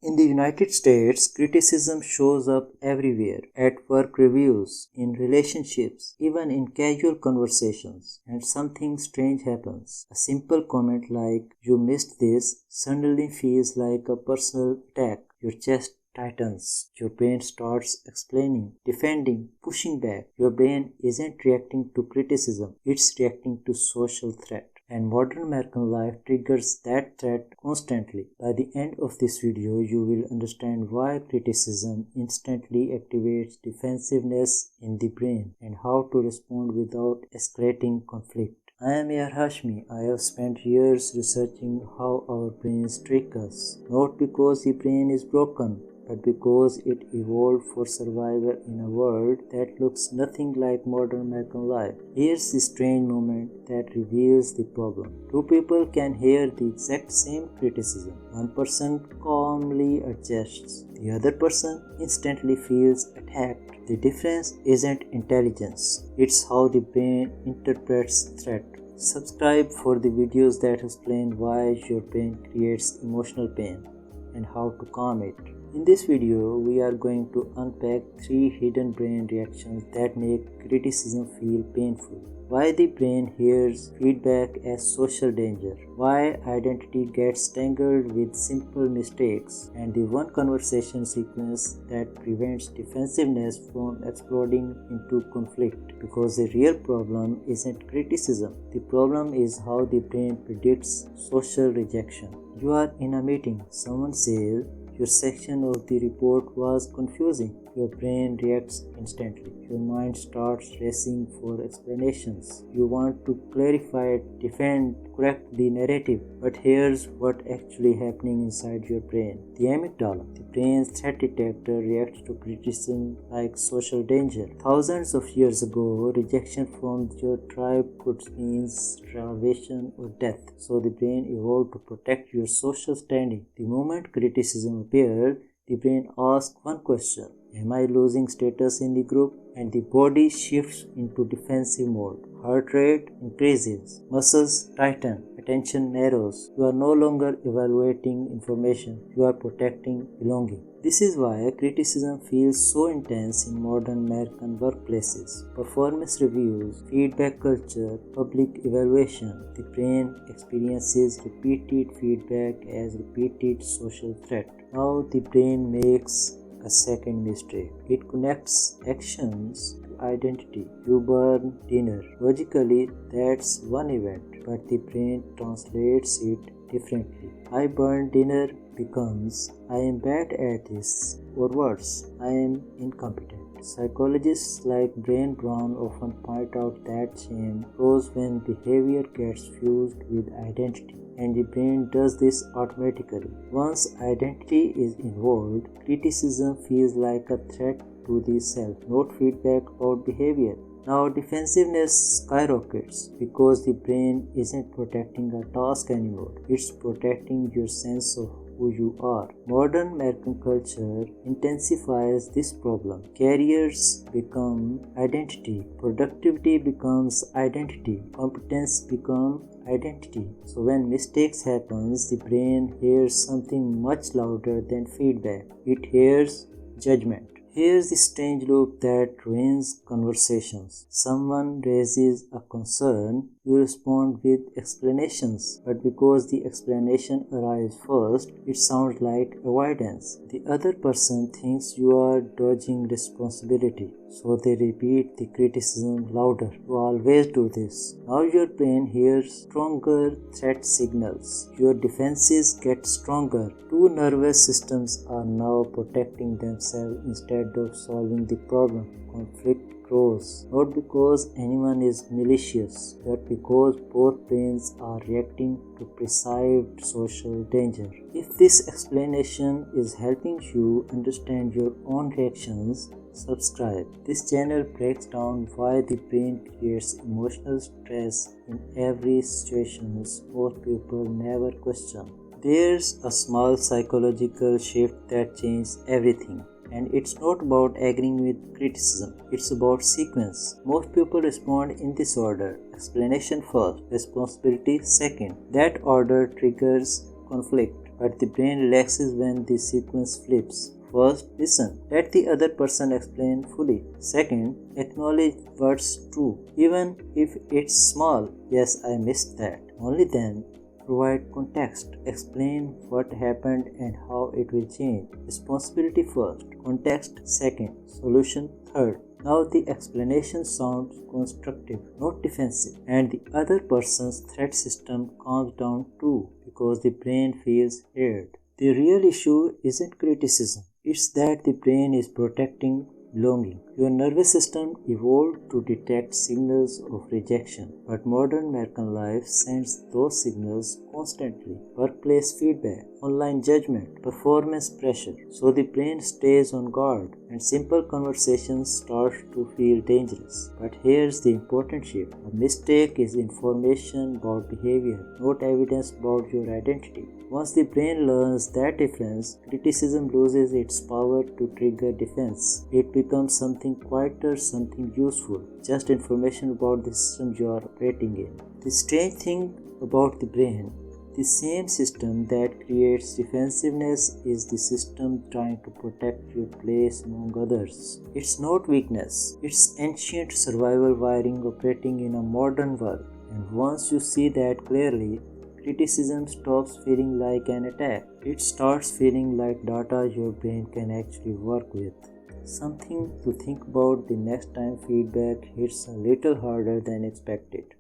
In the United States, criticism shows up everywhere, at work reviews, in relationships, even in casual conversations. And something strange happens. A simple comment like, "You missed this," suddenly feels like a personal attack. Your chest tightens. Your brain starts explaining, defending, pushing back. Your brain isn't reacting to criticism, it's reacting to social threat. And modern American life triggers that threat constantly. By the end of this video, you will understand why criticism instantly activates defensiveness in the brain and how to respond without escalating conflict. I am Yar Hashmi. I have spent years researching how our brains trick us, not because the brain is broken, but because it evolved for survival in a world that looks nothing like modern American life. Here's the strange moment that reveals the problem. Two people can hear the exact same criticism. One person calmly adjusts. The other person instantly feels attacked. The difference isn't intelligence. It's how the brain interprets threat. Subscribe for the videos that explain why your brain creates emotional pain and how to calm it. In this video, we are going to unpack 3 hidden brain reactions that make criticism feel painful. Why the brain hears feedback as social danger, why identity gets tangled with simple mistakes, and the one conversation sequence that prevents defensiveness from exploding into conflict. Because the real problem isn't criticism, the problem is how the brain predicts social rejection. You are in a meeting, someone says, "Your section of the report was confusing." Your brain reacts instantly. Your mind starts racing for explanations. You want to clarify, defend, correct the narrative. But here's what actually happening inside your brain. The amygdala, the brain's threat detector, reacts to criticism like social danger. Thousands of years ago, rejection from your tribe could mean starvation or death. So the brain evolved to protect your social standing. The moment criticism appeared, the brain asks one question: am I losing status in the group? And the body shifts into defensive mode. Heart rate increases, muscles tighten, attention narrows. You are no longer evaluating information, you are protecting belonging. This is why criticism feels so intense in modern American workplaces. Performance reviews, feedback culture, public evaluation. The brain experiences repeated feedback as repeated social threat. Now the brain makes a second mistake. It connects actions to identity. You burn dinner. Logically, that's one event, but the brain translates it differently. I burn dinner becomes I am bad at this, or worse, I am incompetent. Psychologists like Brain Brown often point out that shame grows when behavior gets fused with identity. And the brain does this automatically. Once identity is involved, criticism feels like a threat to the self, not feedback about behavior. Now defensiveness skyrockets because the brain isn't protecting a task anymore. It's protecting your sense of who you are. Modern American culture intensifies this problem. Careers become identity. Productivity becomes identity. Competence becomes identity. So when mistakes happens, the brain hears something much louder than feedback. It hears judgment. Here's the strange loop that ruins conversations. Someone raises a concern, you respond with explanations, but because the explanation arrives first, it sounds like avoidance. The other person thinks you are dodging responsibility, so they repeat the criticism louder. You always do this. Now your brain hears stronger threat signals. Your defenses get stronger. Two nervous systems are now protecting themselves instead of solving the problem. Conflict grows, not because anyone is malicious, but because both brains are reacting to perceived social danger. If this explanation is helping you understand your own reactions, subscribe. This channel breaks down why the brain creates emotional stress in every situation most people never question. There's a small psychological shift that changes everything. And it's not about agreeing with criticism, it's about sequence. Most people respond in this order: explanation first, responsibility second. That order triggers conflict. but the brain relaxes when the sequence flips. First, listen. Let the other person explain fully. Second, acknowledge what's true, even if it's small. Yes, I missed that. Only then, provide context. Explain what happened and how it will change. Responsibility first, context second, solution third. Now the explanation sounds constructive, not defensive, and the other person's threat system calms down too because the brain feels heard. The real issue isn't criticism, it's that the brain is protecting belonging. Your nervous system evolved to detect signals of rejection, but modern American life sends those signals constantly. Workplace feedback, online judgment, performance pressure. So the brain stays on guard and simple conversations start to feel dangerous. But here's the important shift. A mistake is information about behavior, not evidence about your identity. Once the brain learns that difference, criticism loses its power to trigger defense. It becomes something quieter, something useful, just information about the system you are operating in. The strange thing about the brain, the same system that creates defensiveness is the system trying to protect your place among others. It's not weakness, it's ancient survival wiring operating in a modern world. And once you see that clearly, criticism stops feeling like an attack. It starts feeling like data your brain can actually work with. Something to think about the next time feedback hits a little harder than expected.